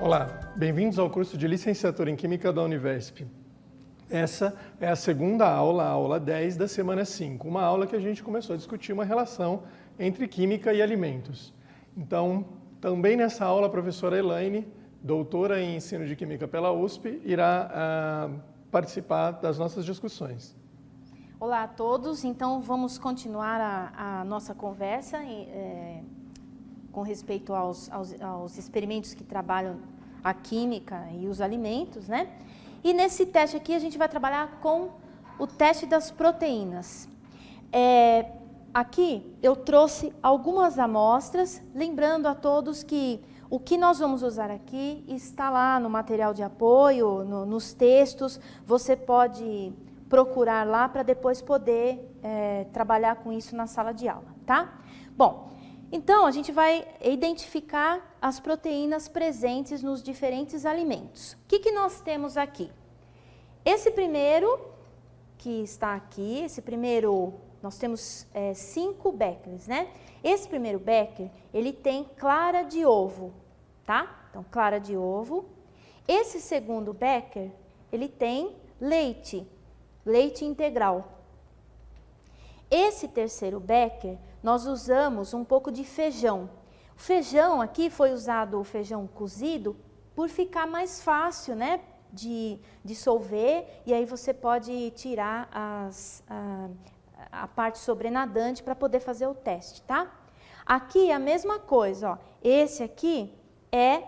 Olá, bem-vindos ao curso de Licenciatura em Química da Univesp. Essa é a segunda aula, a aula 10 da semana 5, uma aula que a gente começou a discutir uma relação entre química e alimentos. Então, também nessa aula, a professora Elaine, doutora em ensino de química pela USP, irá participar das nossas discussões. Olá a todos, então vamos continuar a nossa conversa com respeito aos experimentos que trabalham a química e os alimentos, né? E nesse teste aqui a gente vai trabalhar com o teste das proteínas. Aqui eu trouxe algumas amostras, lembrando a todos que o que nós vamos usar aqui está lá no material de apoio, nos textos, você pode procurar lá para depois poder trabalhar com isso na sala de aula, tá? Bom, então a gente vai identificar as proteínas presentes nos diferentes alimentos. O que nós temos aqui? Esse primeiro que está aqui, nós temos 5 Beckers, né? Esse primeiro Becker, ele tem clara de ovo, tá? Então, clara de ovo. Esse segundo Becker, ele tem leite integral. Esse terceiro Becker, nós usamos um pouco de feijão. O feijão aqui foi usado, o feijão cozido, por ficar mais fácil, né, de dissolver, e aí você pode tirar a parte sobrenadante para poder fazer o teste, tá? Aqui a mesma coisa, ó. Esse aqui é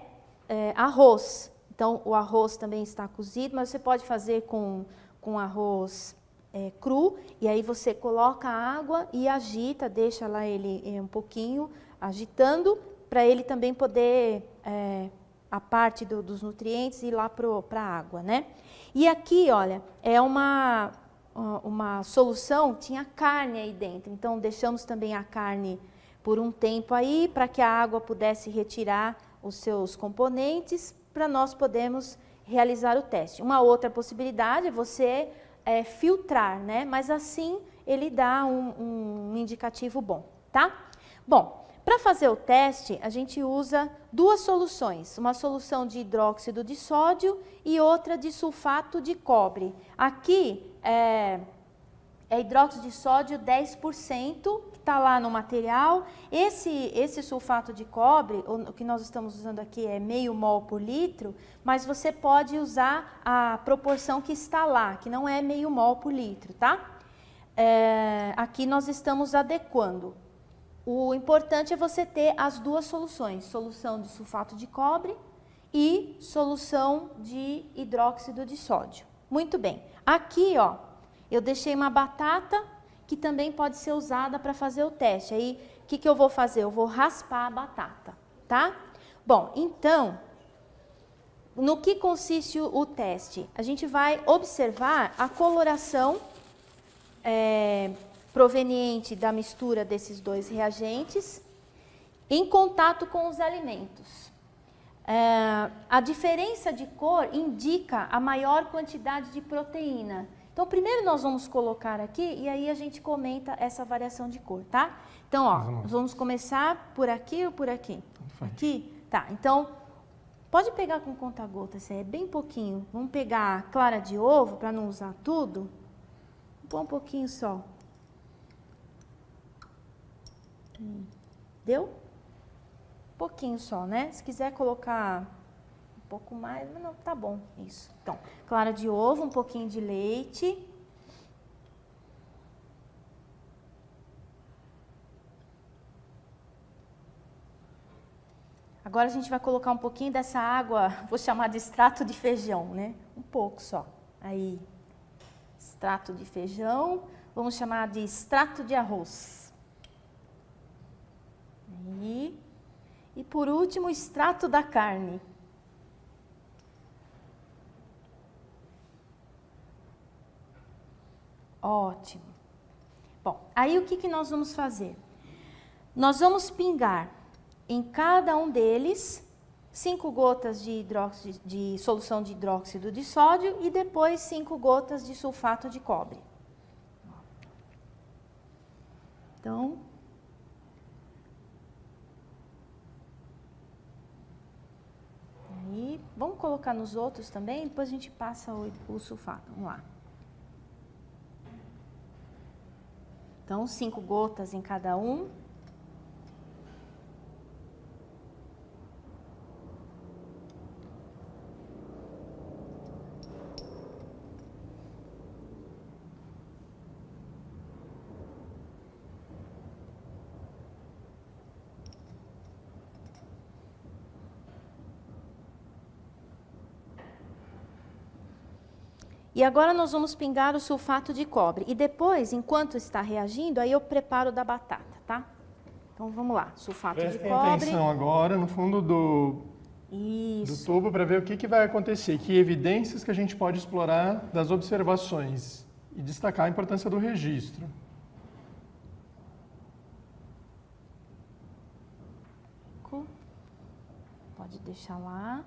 arroz. Então, o arroz também está cozido, mas você pode fazer com arroz cru, e aí você coloca a água e agita, deixa lá ele um pouquinho agitando, para ele também poder, a parte dos nutrientes, ir lá para a água, né? E aqui, olha, é uma solução, tinha carne aí dentro, então deixamos também a carne por um tempo aí, para que a água pudesse retirar os seus componentes, para nós podermos realizar o teste. Uma outra possibilidade é você filtrar, né? Mas assim ele dá um indicativo bom, tá? Bom, para fazer o teste, a gente usa 2 soluções, uma solução de hidróxido de sódio e outra de sulfato de cobre. Aqui é hidróxido de sódio 10%, que está lá no material. Esse sulfato de cobre, o que nós estamos usando aqui é meio mol por litro, mas você pode usar a proporção que está lá, que não é meio mol por litro, tá? Aqui nós estamos adequando. O importante é você ter as 2 soluções, solução de sulfato de cobre e solução de hidróxido de sódio. Muito bem. Aqui, ó, eu deixei uma batata que também pode ser usada para fazer o teste. Aí, o que eu vou fazer? Eu vou raspar a batata, tá? Bom, então, no que consiste o teste? A gente vai observar a coloração proveniente da mistura desses 2 reagentes em contato com os alimentos. A diferença de cor indica a maior quantidade de proteína. Então, primeiro nós vamos colocar aqui e aí a gente comenta essa variação de cor, tá? Então, ó, nós vamos começar por aqui ou por aqui? Aqui? Tá, então, pode pegar com conta-gotas, é bem pouquinho. Vamos pegar a clara de ovo para não usar tudo. Vou pôr um pouquinho só. Deu? Um pouquinho só, né? Se quiser colocar um pouco mais, mas não, tá bom, isso. Então, clara de ovo, um pouquinho de leite. Agora a gente vai colocar um pouquinho dessa água, vou chamar de extrato de feijão, né? Um pouco só. Aí, extrato de feijão, vamos chamar de extrato de arroz. Aí, e por último, o extrato da carne. Ótimo. Bom, aí o que nós vamos fazer? Nós vamos pingar em cada um deles 5 gotas de solução de hidróxido de sódio e depois 5 gotas de sulfato de cobre. Então, aí colocar nos outros também, depois a gente passa o sulfato. Vamos lá. Então, 5 gotas em cada um. E agora nós vamos pingar o sulfato de cobre. E depois, enquanto está reagindo, aí eu preparo da batata, tá? Então vamos lá, sulfato de Prestem cobre. atenção agora no fundo do tubo para ver o que vai acontecer, que evidências que a gente pode explorar das observações e destacar a importância do registro. Pode deixar lá.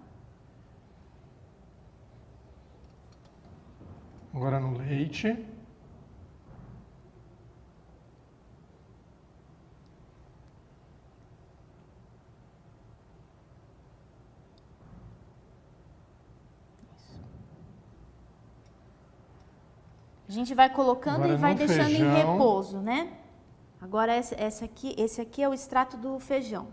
Agora no leite. A gente vai colocando Agora e vai no deixando em feijão. repouso, né? Agora esse aqui é o extrato do feijão.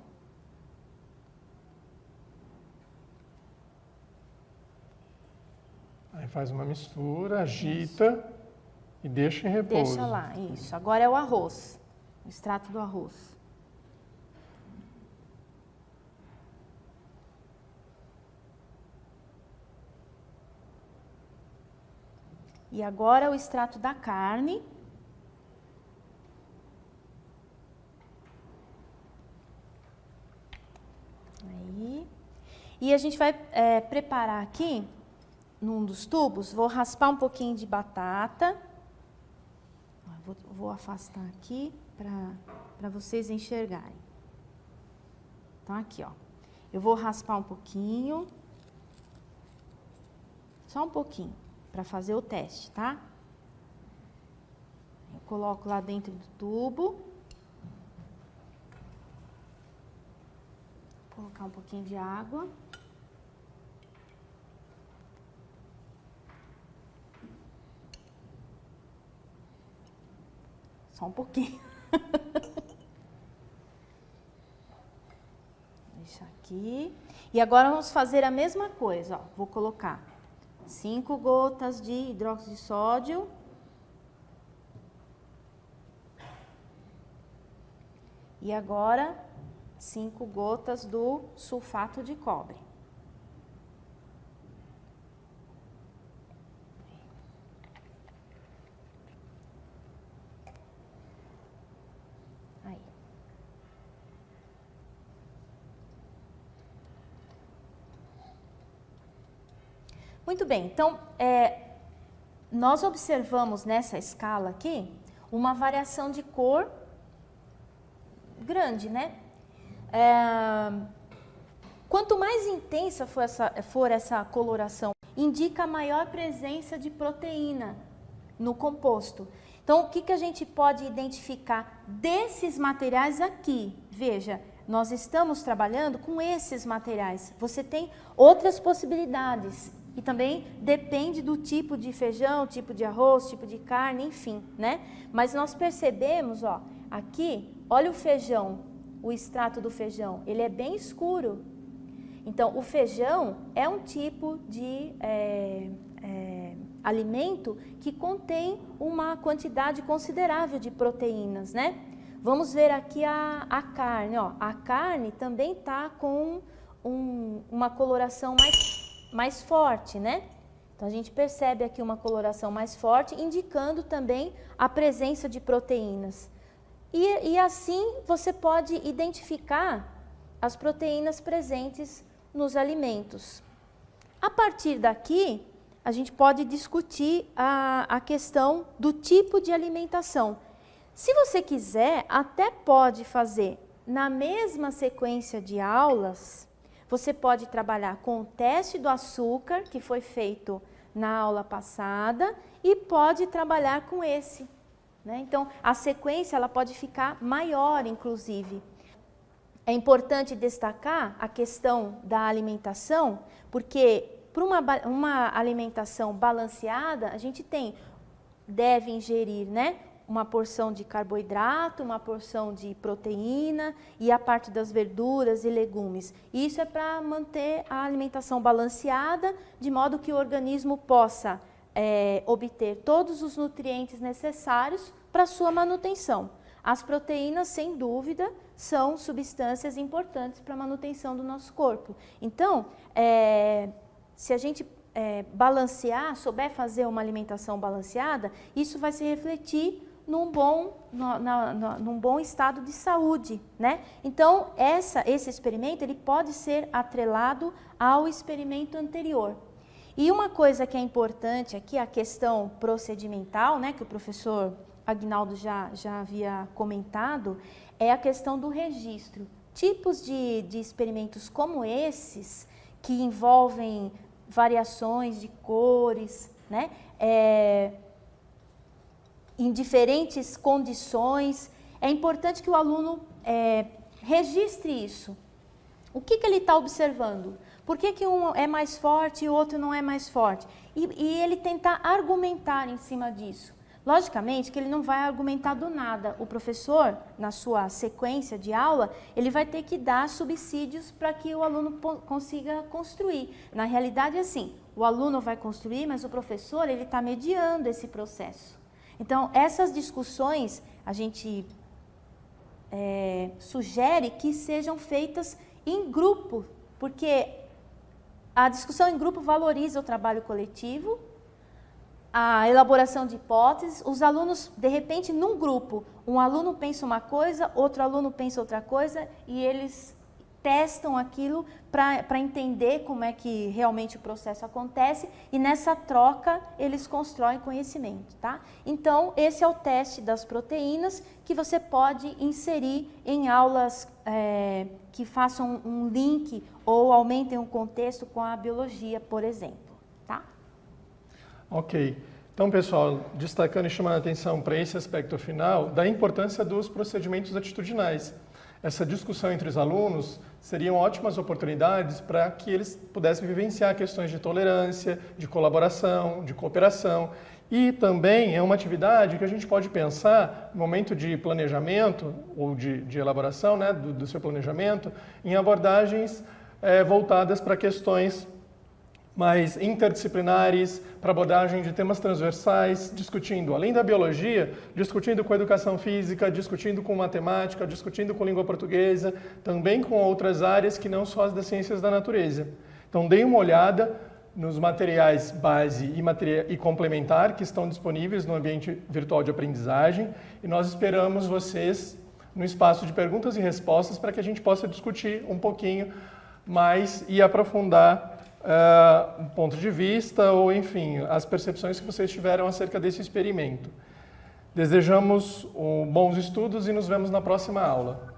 Aí faz uma mistura, agita e deixa em repouso. Deixa lá, isso. Agora é o arroz, o extrato do arroz. E agora o extrato da carne. Aí. E a gente vai preparar aqui, num dos tubos, vou raspar um pouquinho de batata. Vou afastar aqui para vocês enxergarem. Então, aqui, ó. Eu vou raspar um pouquinho. Só um pouquinho, para fazer o teste, tá? Eu coloco lá dentro do tubo. Vou colocar um pouquinho de água. Só um pouquinho. Deixa aqui. E agora vamos fazer a mesma coisa, ó. Vou colocar 5 gotas de hidróxido de sódio. E agora 5 gotas do sulfato de cobre. Aí. Muito bem, então, nós observamos nessa escala aqui uma variação de cor grande, né? Quanto mais intensa for essa coloração, indica maior presença de proteína no composto. Então, o que a gente pode identificar desses materiais aqui? Veja, nós estamos trabalhando com esses materiais. Você tem outras possibilidades. E também depende do tipo de feijão, tipo de arroz, tipo de carne, enfim, né? Mas nós percebemos, ó, aqui, olha o feijão, o extrato do feijão, ele é bem escuro. Então, o feijão é um tipo de alimento que contém uma quantidade considerável de proteínas, né? Vamos ver aqui a carne, ó. A carne também tá com uma coloração mais forte, né? Então, a gente percebe aqui uma coloração mais forte, indicando também a presença de proteínas. E assim, você pode identificar as proteínas presentes nos alimentos. A partir daqui, a gente pode discutir a questão do tipo de alimentação. Se você quiser, até pode fazer na mesma sequência de aulas. Você pode trabalhar com o teste do açúcar, que foi feito na aula passada, e pode trabalhar com esse, né? Então, a sequência ela pode ficar maior, inclusive. é importante destacar a questão da alimentação, porque para uma alimentação balanceada, a gente deve ingerir, né, uma porção de carboidrato, uma porção de proteína e a parte das verduras e legumes. Isso é para manter a alimentação balanceada, de modo que o organismo possa obter todos os nutrientes necessários para a sua manutenção. As proteínas, sem dúvida, são substâncias importantes para a manutenção do nosso corpo. Então, se a gente souber fazer uma alimentação balanceada, isso vai se refletir num bom estado de saúde, né? Então, esse experimento ele pode ser atrelado ao experimento anterior. E uma coisa que é importante aqui, a questão procedimental, né, que o professor Aguinaldo já havia comentado, é a questão do registro. Tipos de experimentos como esses, que envolvem variações de cores, né, em diferentes condições, é importante que o aluno registre isso. O que ele está observando? Por que um é mais forte e o outro não é mais forte? E ele tentar argumentar em cima disso. Logicamente que ele não vai argumentar do nada. O professor, na sua sequência de aula, ele vai ter que dar subsídios para que o aluno consiga construir. Na realidade, assim, o aluno vai construir, mas o professor ele está mediando esse processo. Então, essas discussões, a gente sugere que sejam feitas em grupo, porque a discussão em grupo valoriza o trabalho coletivo, a elaboração de hipóteses. Os alunos, de repente, num grupo, um aluno pensa uma coisa, outro aluno pensa outra coisa, e eles testam aquilo para entender como é que realmente o processo acontece, e nessa troca eles constroem conhecimento, tá? Então, esse é o teste das proteínas que você pode inserir em aulas que façam um link ou aumentem o contexto com a biologia, por exemplo, tá? Ok. Então, pessoal, destacando e chamando a atenção para esse aspecto final da importância dos procedimentos atitudinais. Essa discussão entre os alunos seriam ótimas oportunidades para que eles pudessem vivenciar questões de tolerância, de colaboração, de cooperação. E também é uma atividade que a gente pode pensar no momento de planejamento ou de elaboração, né, do seu planejamento, em abordagens voltadas para questões mais interdisciplinares, para abordagem de temas transversais, discutindo, além da biologia, discutindo com educação física, discutindo com matemática, discutindo com língua portuguesa, também com outras áreas que não só as das ciências da natureza. Então, deem uma olhada nos materiais base e complementar que estão disponíveis no ambiente virtual de aprendizagem, e nós esperamos vocês no espaço de perguntas e respostas para que a gente possa discutir um pouquinho mais e aprofundar um ponto de vista ou, enfim, as percepções que vocês tiveram acerca desse experimento. Desejamos bons estudos e nos vemos na próxima aula.